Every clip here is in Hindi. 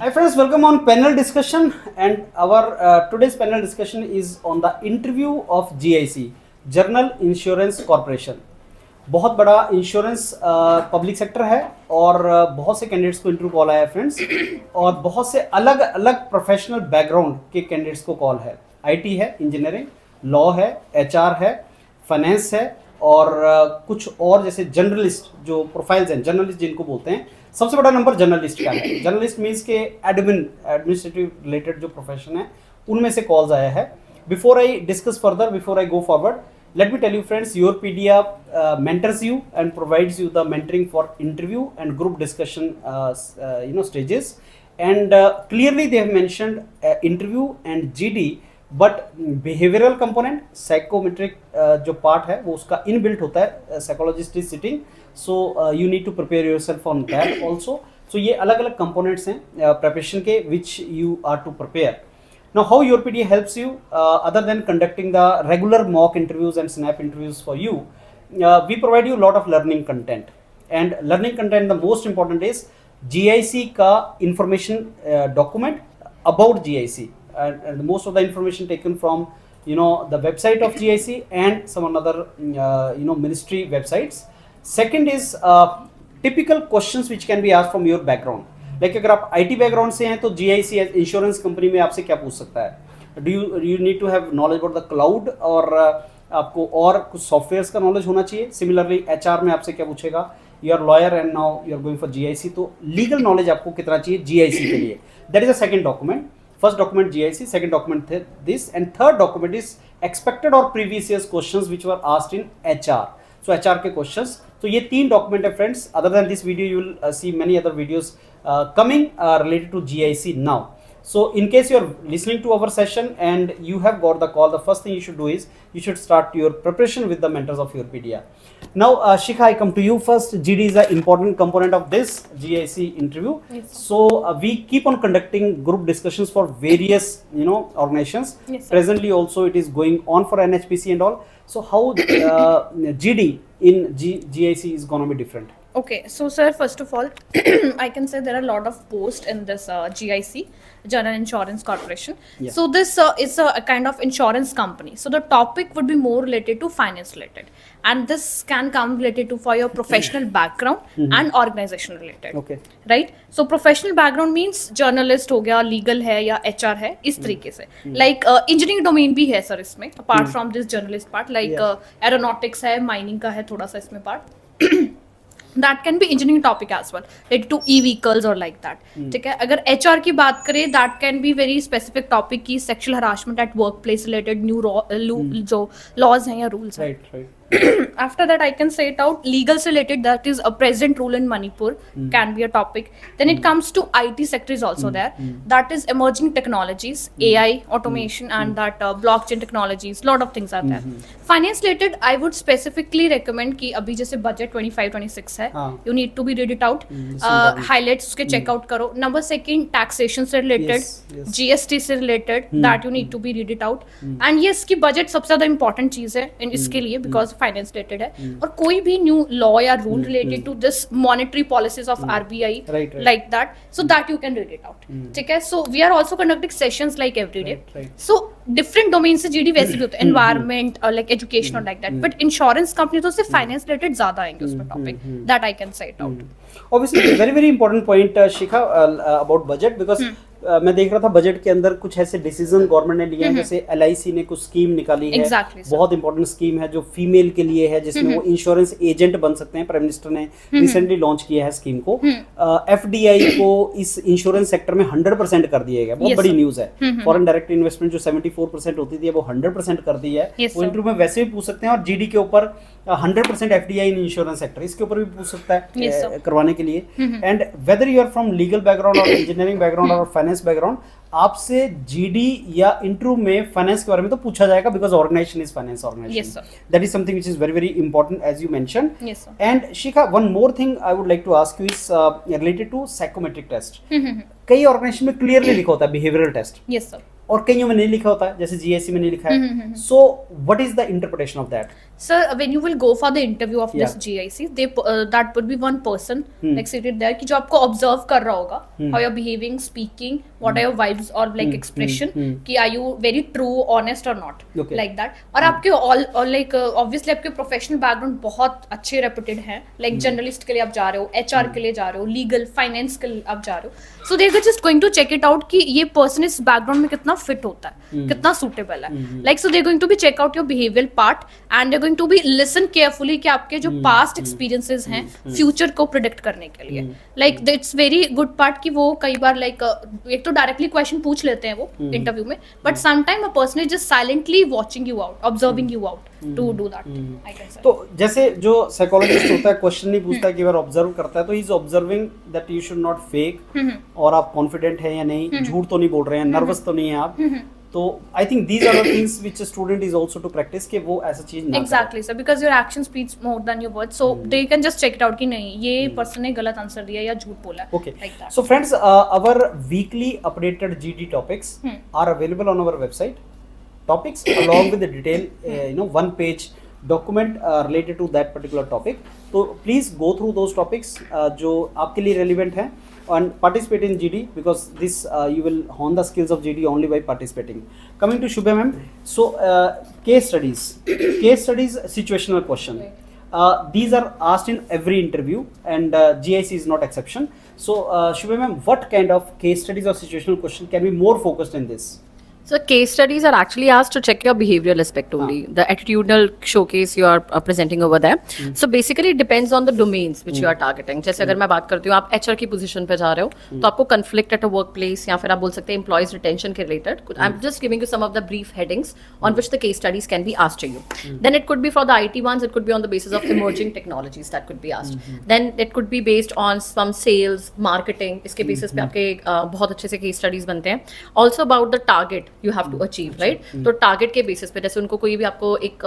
Hi friends, welcome on panel discussion, and our today's panel discussion is on the interview of GIC, General Insurance Corporation. बहुत बड़ा इंश्योरेंस पब्लिक सेक्टर है और बहुत से कैंडिडेट्स को इंटरव्यू कॉल आया है फ्रेंड्स, और बहुत से अलग अलग प्रोफेशनल बैकग्राउंड के कैंडिडेट्स को कॉल है। आईटी है, इंजीनियरिंग, लॉ है, एचआर है, फाइनेंस है और कुछ और जैसे जर्नलिस्ट जो प्रोफाइल्स हैं, जर्नलिस्ट जिनको बोलते हैं। सबसे बड़ा नंबर जर्नलिस्ट का है। जर्नलिस्ट मीन्स के एडमिनिस्ट्रेटिव रिलेटेड जो प्रोफेशन है उनमें से कॉल्स आया है। Before I discuss further, before I go forward, let me tell you friends, Yourpedia mentors you and provides you the mentoring for interview and group discussion stages, and clearly they have mentioned interview and GD, but behavioral component, psychometric जो part है वो उसका inbuilt होता है, psychologist is sitting, so you need to prepare yourself on that also. So ये अलग अलग components हैं preparation के which you are to prepare. Now, how Yourpedia helps you, other than conducting the regular mock interviews and snap interviews for you, we provide you a lot of learning content. And learning content, the most important is GIC ka information document about GIC, and most of the information taken from the website of GIC and some another ministry websites. Second is typical questions which can be asked from your background. Like अगर आप आईटी बैकग्राउंड से हैं तो जीआईसी इंश्योरेंस कंपनी में आपसे क्या पूछ सकता है? Do you need to have knowledge about the cloud, और आपको और कुछ सॉफ्टवेयर्स का नॉलेज होना चाहिए। सिमिलरली एचआर में आपसे क्या पूछेगा? You are lawyer and now you are going for GIC, तो लीगल नॉलेज आपको कितना चाहिए जीआईसी के लिए? That is a second document. First document GIC, second document this, and third document is expected और previous years questions which were asked in HR. So HR के क्वेश्चंस, तो ये तीन डॉक्यूमेंट है friends. Other than this video you will see many other videos coming related to GIC now. So in case you are listening to our session and you have got the call, the first thing you should do is you should start your preparation with the mentors of Yourpedia. Now Shikha, I come to you first. GD is an important component of this GIC interview. Yes, so we keep on conducting group discussions for various organizations. Yes, presently also it is going on for NHPC and all. So how GD in GIC is going to be different? Okay, so sir, first of all, I can say there are a lot of posts in this GIC, General Insurance Corporation. Yeah. So this is a kind of insurance company. So the topic would be more related to finance related, and this can come related to for your professional background and organization related. Okay. Right? So professional background means journalist हो गया, legal है या HR है, इस तरीके से. Like engineering domain भी है sir इसमें, apart from this journalist part, like aeronautics है, mining का है थोड़ा सा इसमें part. That can be engineering topic as well, related to e-vehicles or like that. ठीक है? अगर HR की बात करें, that can be very specific topic की sexual harassment at workplace related new जो laws हैं या rules हैं. Right. After that, I can say it out. Legals related, that is a present rule in Manipur, can be a topic. Then it comes to IT sector is also there. That is emerging technologies, AI, automation, and that blockchain technologies. Lot of things are there. Finance related, I would specifically recommend कि अभी जैसे budget 25-26 है, you need to be read it out. Highlights उसके check out करो. Number second, taxation से related, GST से related, that you need to be read it out. And yes, की budget सबसे ज़्यादा important चीज़ है इसके लिए, because फाइनेंस रिलेटेड है, और कोई भी न्यू लॉ या rule related to this monetary policies of RBI like that, so that you can read it out. ठीक है? So we are also conducting sessions like every day. So different domain से जीडी वैसे भी होता है, एनवायरनमेंट और लाइक एजुकेशन और like that, but insurance company तो सिर्फ फाइनेंस रिलेटेड ज्यादा आएंगे उसमें topic. That I can say it out. Obviously very very important point Shikha about budget, because मैं देख रहा था बजट के अंदर कुछ ऐसे डिसीजन गवर्नमेंट ने लिए हैं, जैसे LIC ने कुछ स्कीम निकाली है. बहुत इंपॉर्टेंट स्कीम है जो फीमेल के लिए है, जिसमें वो इंश्योरेंस एजेंट बन सकते हैं. प्राइम मिनिस्टर ने रिसेंटली लॉन्च किया है स्कीम को. FDI को इस इंश्योरेंस सेक्टर में 100% कर दिया गया. बहुत बड़ी न्यूज है. फॉरेन डायरेक्ट इन्वेस्टमेंट जो 74% होती थी वो 100% कर दी है. वो इंटरव्यू में वैसे भी पूछ सकते हैं, और GD के ऊपर 100% FDI इन इंश्योरेंस सेक्टर, इसके ऊपर भी पूछ सकता है करवाने के लिए. And whether you are from legal background और इंजीनियरिंग बैकग्राउंड और फाइनेंस बैकग्राउंड, आपसे GD या इंटरव्यू में फाइनेंस के बारे में तो पूछा जाएगा, because organisation is finance organisation. That is something which is very very important as you mention. And Shikha, one more thing I would like to ask you is related to psychometric test. कई ऑर्गेनाइजेशन में क्लियरली लिखा होता है बिहेवियरल टेस्ट. Yes sir. और कईयों में नहीं लिखा होता है, जैसे GIC में नहीं लिखा है. So what is the interpretation of that? Sir, when you will go for the interview of this Yeah. GIC, that would be one person like seated there कि जो आपको observe कर रहा होगा, how you're behaving, speaking, what are your vibes or like expression, कि are you very true, honest or not, Okay. like that. और आपके all like obviously आपके professional background बहुत अच्छे reputed हैं, like journalist के लिए आप जा रहे हो, HR के लिए जा रहे हो, legal, finance के लिए आप जा रहे हो, so they're just going to check it out कि ये person इस background में कितना fit होता है, कितना suitable है, like so they're going to be check out your behavioral part and they're going to be listen carefully कि आपके जो past experiences हैं future को predict करने के लिए, like it's very good part कि वो कई बार like एक तो directly question पूछ लेते हैं वो interview में, but sometime a person is just silently watching you out, observing you out to do that, I can say. तो जैसे जो साइकोलॉजिस्ट होता है क्वेश्चन नहीं पूछता कि अगर ऑब्जर्व करता है तो he is observing that you should not fake और आप कॉन्फिडेंट है या नहीं, झूठ तो नहीं बोल रहे हैं, नर्वस तो नहीं है आप, तो I think these are the things which student is also to practise कि वो ऐसा चीज ना Exactly, sir, because your action speaks more than your words, so they can just check it out कि नहीं ये person ने गलत आंसर दिया या झूठ बोला है, Okay. like that. So friends, our weekly updated GD topics are available on our website. Topics along with the detail, one page document related to that particular topic. So please go through those topics जो आपके लिए relevant हैं and participate in GD because this you will hone the skills of GD only by participating. Coming to Shubha ma'am, so case studies, situational question. These are asked in every interview and GIC is not exception. So Shubha ma'am, what kind of case studies or situational question can be more focused in this? So case studies are actually asked to check your behavioral aspect only, the attitudinal showcase you are presenting over there. So basically it depends on the domains which you are targeting. जैसे अगर मैं बात करती हूँ आप HR की पोजीशन पे जा रहे हो तो आपको conflict at a workplace या फिर आप बोल सकते हैं employees retention के related. I'm just giving you some of the brief headings on which the case studies can be asked to you. Then it could be for the IT ones, it could be on the basis of emerging technologies that could be asked. Then it could be based on some sales, marketing. इसके basis पे आपके बहुत अच्छे से case studies बनते हैं. Also about the target you have to achieve, right? तो टारगेट के बेसिस पे जैसे उनको कोई भी आपको एक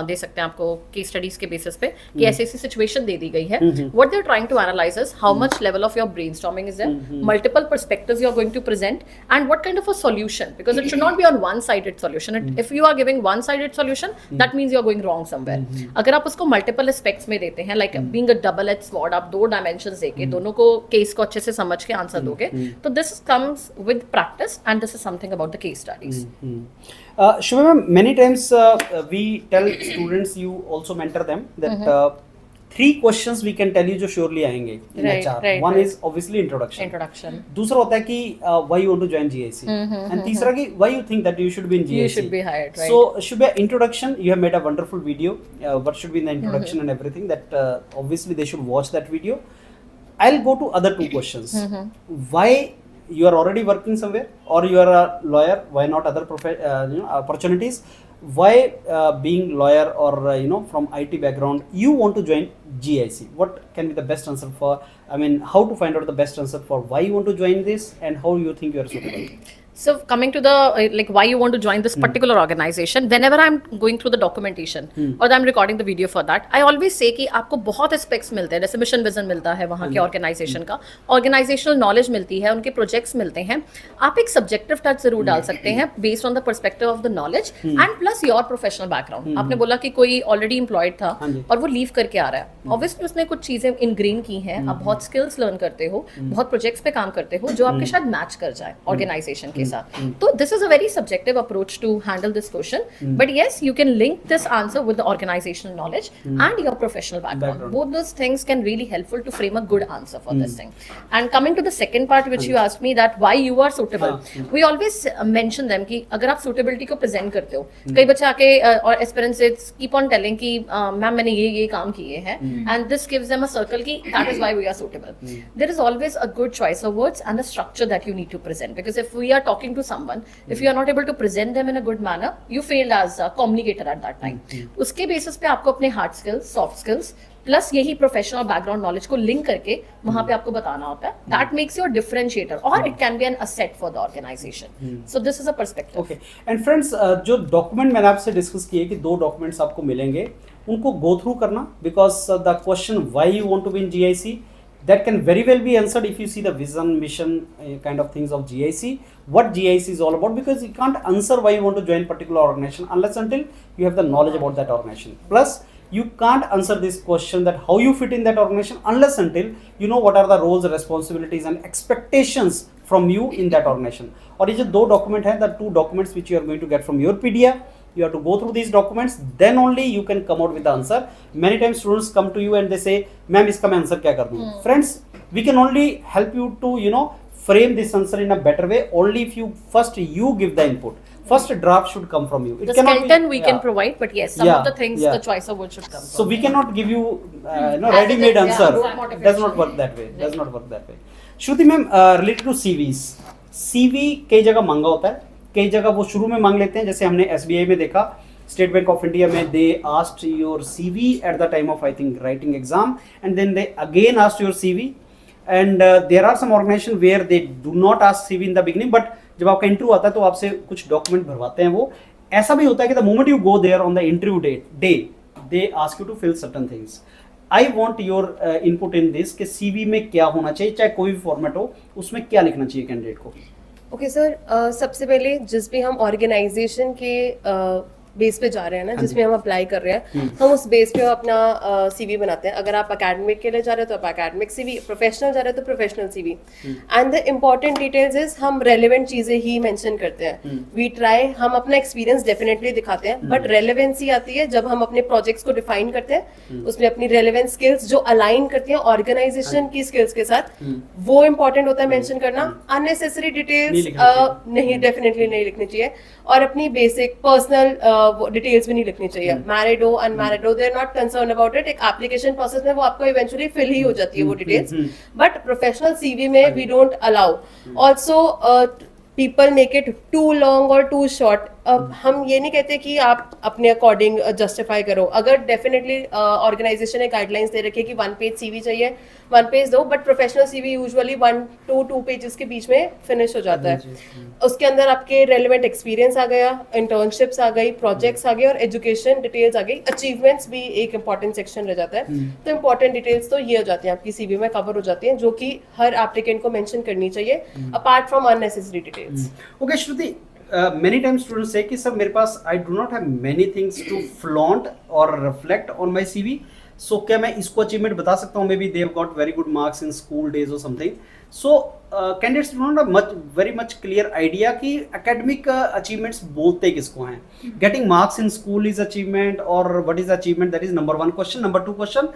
दे सकते हैं आपको केस स्टडीज के बेसिस पे कि ऐसी ऐसी सिचुएशन दे दी गई है, what they are trying to analyse is how much level of your brainstorming is there, multiple perspectives you are going to present and what kind of a solution, because it should not be on one sided solution. If you are giving one sided solution that means you are going wrong somewhere. अगर आप उसको मल्टीपल एस्पेक्ट्स में देते हैं like being a double edge sword, आप दो डायमेंशंस देके दोनों को केस को अच्छे से समझ के आंसर दोगे, तो this comes with practice and this is something about the case studies. Shubha ma'am, many times we tell students, you also mentor them that 3 questions we can tell you जो surely आएंगे in Right, HR. right, One right. is obviously introduction. Introduction. दूसरा होता है कि why you want to join GIC. And तीसरा कि why you think that you should be in GIC. You should be hired, right? So Shubha, introduction, you have made a wonderful video. What should be in the introduction and everything that obviously they should watch that video. I'll go to other 2 questions. Why you are already working somewhere or you are a lawyer, why not other opportunities? Why being lawyer or from IT background you want to join GIC? What can be the best answer for, how to find out the best answer for why you want to join this and how you think you are suitable? So coming to the like why you want to join this particular organization, whenever I'm going through the documentation or I'm recording the video for that, I always say कि आपको बहुत aspects मिलते हैं, जैसे मिशन विजन मिलता है वहाँ के ऑर्गेनाइजेशन का, ऑर्गेनाइजेशनल नॉलेज मिलती है, उनके प्रोजेक्ट्स मिलते हैं. आप एक सब्जेक्टिव टच जरूर डाल सकते हैं based on the perspective of the knowledge and plus your professional background. आपने बोला कि कोई ऑलरेडी एम्प्लॉयड था और वो लीव करके आ रहा है, ऑब्वियसली उसने कुछ चीजें इनग्रेन की हैं, आप बहुत स्किल्स लर्न करते हो, बहुत प्रोजेक्ट्स पे काम करते हो जो आपके शायद मैच कर जाए ऑर्गेनाइजेशन के साथ. तो this is a very subjective approach to handle this question, but yes you can link this answer with the organisational knowledge and your professional background. Both those things can really helpful to frame a good answer for this thing. And coming to the second part which you asked me that why you are suitable, we always mention them कि अगर आप सुटेबिलिटी को प्रेजेंट करते हो, कई बच्चे आके और एस्पिरेंट्स कीप ऑन टेलिंग कि मैम मैंने ये काम किए हैं and this gives them a circle कि that is why we are suitable. There is always a good choice of words and the structure that you need to present, because if we are talking to someone, if you are not able to present them in a good manner, you failed as a communicator at that time. उसके बेसिस पे आपको अपने hard skills, soft skills plus यही प्रोफेशनल बैकग्राउंड नॉलेज को लिंक करके वहां पे आपको बताना होता है. दैट मेक्स योर डिफरेंशिएटर और it can be an asset for the organisation. So this is a perspective. Okay and friends, जो डॉक्यूमेंट मैंने आपसे डिस्कस किए कि 2 डॉक्यूमेंट्स आपको मिलेंगे, उनको गो थ्रू करना because the question why you want to be in GIC, that can very well be answered if you see the vision, mission kind of things of GIC, what GIC is all about, because you can't answer why you want to join particular organization unless until you have the knowledge about that organization. Plus you can't answer this question that how you fit in that organization unless until you know what are the roles, responsibilities and expectations from you in that organization. और ये जो दो डॉक्यूमेंट हैं, the two documents which you are going to get from your PDF, you have to go through these documents, then only you can come out with the answer. Many times students come to you and they say, ma'am इसका मैं आंसर क्या कर दूँ? Friends, we can only help you to frame this answer in a better way only if you first you give the input. First draft should come from you. It The cannot skeleton be, we can provide, but yes, some of the things, the choice of words should come. So we cannot give you ready-made Yeah, answer. motivation. Does not work that way. Does not work that way. Shruti ma'am, related to CVs, CV कई जगह मांगा होता है, कई जगह वो शुरू में मांग लेते हैं, जैसे हमने SBI में देखा, State Bank of India में they asked your CV at the time of I think writing exam, and then they again asked your CV, and there are some organizations where they do not ask CV in the beginning, but जब आपका इंटरव्यू आता है तो आपसे कुछ डॉक्यूमेंट भरवाते हैं. वो ऐसा भी होता है कि the moment you go there on the interview day they ask you to fill certain things. I want your input in this कि CV में क्या होना चाहिए, चाहे कोई भी फॉर्मेट हो, उसमें क्या लिखना चाहिए कैंडिडेट को. ओके सर, सबसे पहले जिस भी हम ऑर्गेनाइजेशन के बेस पे जा रहे हैं ना, जिसमें हम अप्लाई कर रहे हैं, हम उस बेस पे अपना CV बनाते हैं. अगर आप एकेडमिक के लिए जा रहे हो तो आप एकेडमिक CV, प्रोफेशनल जा रहे हो तो professional CV. And the important details is हम रेलेवेंट चीज़ें ही मेंशन करते हैं. वी ट्राई, हम अपना एक्सपीरियंस डेफिनेटली दिखाते हैं, बट रेलेवेंसी आती है जब हम अपने प्रोजेक्ट्स को डिफाइन करते हैं, उसमें अपनी रेलेवेंट स्किल्स जो अलाइन करती हैं ऑर्गेनाइजेशन की स्किल्स के साथ, वो इम्पोर्टेंट होता है मेंशन करना. अननेसेसरी डिटेल्स नहीं, डेफिनेटली नहीं लिखनी चाहिए. और अपनी बेसिक पर्सनल डिटेल्स भी नहीं लिखनी चाहिए. मैरिड हो, अनमैरिड हो, they are not concern about it. एक एप्लीकेशन प्रोसेस में वो आपको इवेंचुअली फिल ही हो जाती है वो डिटेल्स, बट प्रोफेशनल CV में we don't allow. Also people make it too long और टू शॉर्ट. अब हम ये नहीं कहते कि आप अपने अकॉर्डिंग जस्टिफाई करो. अगर डेफिनेटली ऑर्गेनाइजेशन ने गाइडलाइंस दे रखी है कि 1 पेज CV चाहिए, 1 पेज दो, but professional CV usually 1 to 2 pages के बीच में फिनिश हो जाता है. उसके अंदर आपके रेलेवेंट एक्सपीरियंस आ गया, इंटर्नशिप्स आ गई, प्रोजेक्ट्स आ गए और एजुकेशन डिटेल्स आ गई. अचीवमेंट्स भी एक इंपॉर्टेंट सेक्शन रह जाता है. तो इंपॉर्टेंट डिटेल्स तो ये हो जाती हैं आपकी CV में कवर हो जाती हैं, जो कि हर एप्लीकेंट को मेंशन करनी चाहिए apart from unnecessary details. Okay Shruti, many times students say कि सर मेरे पास I do not have many things to flaunt or reflect on my CV, so क्या मैं इसको अचीवमेंट बता सकता हूँ? Maybe they have got very good marks in school days or something. So candidates do not have very much clear idea कि academic achievements बोलते किसको हैं. Getting marks in school is achievement, or what is achievement? That is number 1 question. Number 2 question,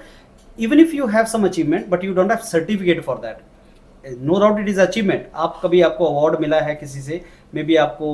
even if you have some achievement but you don't have certificate for that, no doubt it is achievement. आप कभी आपको अवार्ड मिला है किसी से, मे बी आपको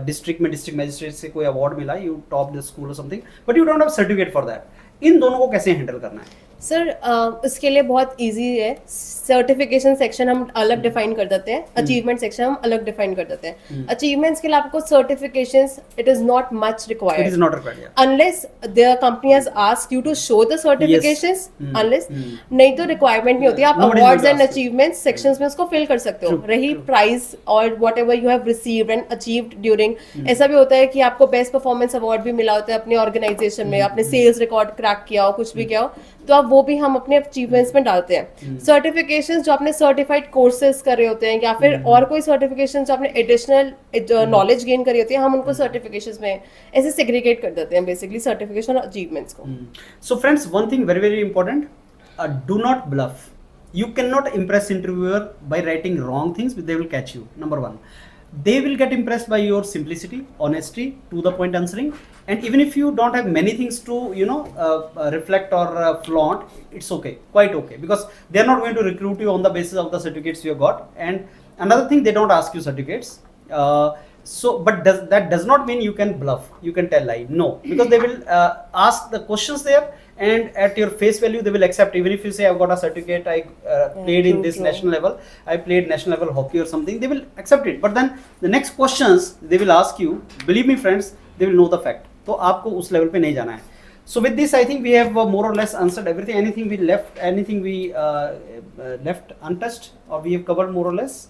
डिस्ट्रिक्ट मजिस्ट्रेट से कोई अवार्ड मिला, यू टॉप द स्कूल और something, but you don't have certificate for that. इन दोनों को कैसे हैंडल करना है? सर इसके लिए बहुत इजी है. सर्टिफिकेशन सेक्शन हम अलग डिफाइन कर देते हैं, अचीवमेंट सेक्शन हम अलग डिफाइन कर देते हैं. अचीवमेंट्स के लिए आपको certifications it is not much required. It is not required unless the company has asked you to show the certifications. Unless नहीं तो रिक्वायरमेंट नहीं होती. आप अवार्ड्स एंड अचीवमेंट्स सेक्शंस में उसको फिल कर सकते हो. रही प्राइज और whatever you have received and achieved during, ऐसा भी होता है कि आपको बेस्ट परफॉर्मेंस अवार्ड भी मिला होता है अपने ऑर्गेनाइजेशन में, आपने सेल्स रिकॉर्ड क्रैक किया हो, कुछ भी किया हो, तो आप वो भी हम अपने अचीवमेंट्स में डालते हैं. सर्टिफिकेशंस जो आपने सर्टिफाइड कोर्सेज कर रहे होते हैं या फिर और कोई सर्टिफिकेशन जो आपने एडिशनल नॉलेज गेन करी होती है, हम उनको सर्टिफिकेशंस में ऐसे सेग्रीगेट कर देते हैं बेसिकली सर्टिफिकेशन और अचीवमेंट्स को. So friends, one thing very very important, do not bluff. You cannot impress interviewer by writing wrong things, they will catch you. Number 1, they will get impressed by your simplicity, honesty, to the point answering, and even if you don't have many things to reflect or flaunt, it's okay, quite okay, because they are not going to recruit you on the basis of the certificates you have got. And another thing, they don't ask you certificates, so but that does not mean you can bluff, you can tell lie. No, because they will ask the questions there, and at your face value they will accept. Even if you say I've got a certificate, I played in this national level, I played national level hockey or something, they will accept it. But then the next questions they will ask you, believe me friends, they will know the fact. तो आपको उस लेवल पे नहीं जाना है. So with this I think we have more or less answered everything. Anything we left untouched, or we have covered more or less?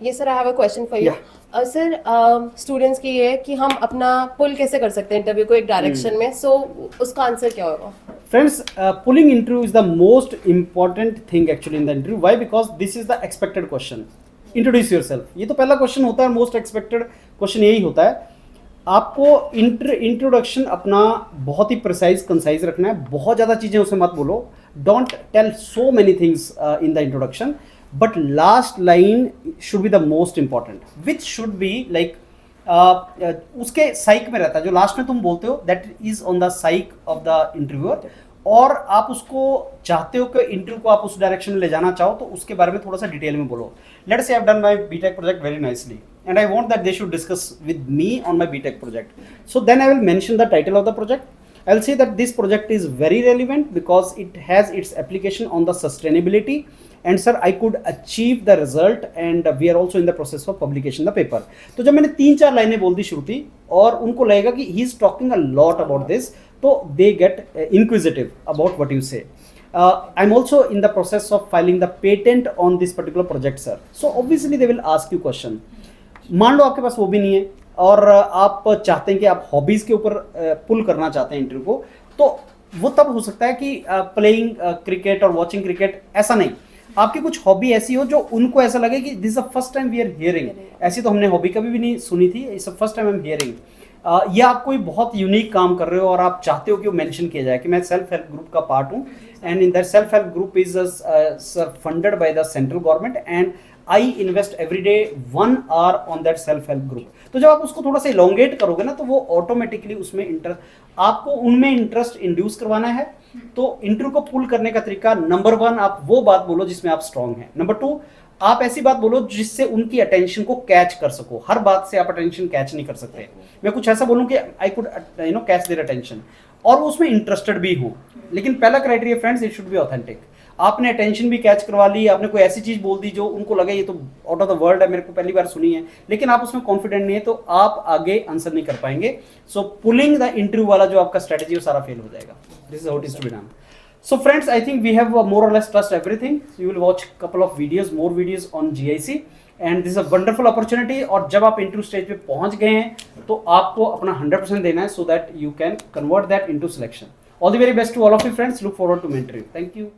ये sir I have a question for you sir students की ये है कि हम अपना पुल कैसे कर सकते हैं इंटरव्यू को एक डायरेक्शन में, सो उसका आंसर क्या होगा? Friends, pulling interview is the most important thing actually in the interview. Why? Because this is the expected question. Introduce yourself. ये तो पहला क्वेश्चन होता है, मोस्ट एक्सपेक्टेड क्वेश्चन यही होता है. आपको इंट्रोडक्शन अपना बहुत ही प्रिसाइज कंसाइज रखना है. बहुत ज़्यादा चीज़ें उसे मत बोलो. Don't tell so many things in the introduction, but last line should be the most important, which should be like उसके साइक में रहता है. जो लास्ट में तुम बोलते हो that is on the psych of the interviewer, और आप उसको चाहते हो कि इंटरव्यू को आप उस डायरेक्शन में ले जाना चाहो तो उसके बारे में थोड़ा सा डिटेल में बोलो. Let's say I have done my BTech project very nicely and I want that they should discuss with me on my BTech project. So then I will mention the title of the project. I'll say that this project is very relevant because it has its application on the sustainability, and sir I could achieve the result and we are also in the process of publication the paper. तो जब मैंने 3-4 लाइनें बोल दी श्रुति और उनको लगेगा कि he is talking a lot about this, तो they get inquisitive about what you say. I'm also in the process of filing the patent on this particular project, sir. So obviously they will ask you question. मान लो आपके पास वो भी नहीं है और आप चाहते हैं कि आप हॉबीज़ के ऊपर पुल करना चाहते हैं इंटरव्यू को, तो वो तब हो सकता है कि प्लेइंग क्रिकेट और वॉचिंग क्रिकेट, ऐसा नहीं. आपकी कुछ हॉबी ऐसी हो जो उनको ऐसा लगे कि this is the first time we are hearing. ऐसी तो हमने हॉबी कभी भी नहीं सुनी थी, it's the first time I am hearing. या आप कोई बहुत यूनिक काम कर रहे हो और आप चाहते हो कि वो मेंशन किया जाए कि मैं सेल्फ हेल्प ग्रुप का पार्ट हूँ, and in that self help group is funded by the central government and I invest every day 1 hour on that self help group. तो जब आप उसको थोड़ा सा इलोंगेट करोगे ना तो वो ऑटोमेटिकली उसमें इंटरेस्ट, आपको उनमें इंटरेस्ट इंड्यूस करवाना है. तो इंटरव्यू को पुल करने का तरीका, नंबर 1 आप वो बात बोलो जिसमें आप स्ट्रांग हैं. नंबर 2 आप ऐसी बात बोलो जिससे उनकी अटेंशन को कैच कर सको. हर बात से आप अटेंशन कैच नहीं कर सकते. मैं कुछ ऐसा बोलूँ कि I could catch their attention और वो उसमें इंटरेस्टेड भी हो. लेकिन पहला criteria friends, it should be authentic. आपने अटेंशन भी कैच करवा ली, आपने कोई ऐसी चीज़ बोल दी जो उनको लगे ये तो आउट ऑफ द वर्ल्ड है, मेरे को पहली बार सुनी है, लेकिन आप उसमें कॉन्फिडेंट नहीं है, तो आप आगे आंसर नहीं कर पाएंगे. सो पुलिंग द इंटरव्यू वाला जो आपका स्ट्रेटेजी, वो सारा फेल हो जाएगा. This is how it is to be done. So friends, I think we have more or less trust everything. So you will watch couple of videos, more videos on GIC, and this is a wonderful opportunity. और जब आप इंटरव्यू स्टेज पे पहुंच गए हैं तो आपको अपना 100% देना है so that you can convert that into selection. All the very best to all of you friends. Look forward to my interview. Thank you.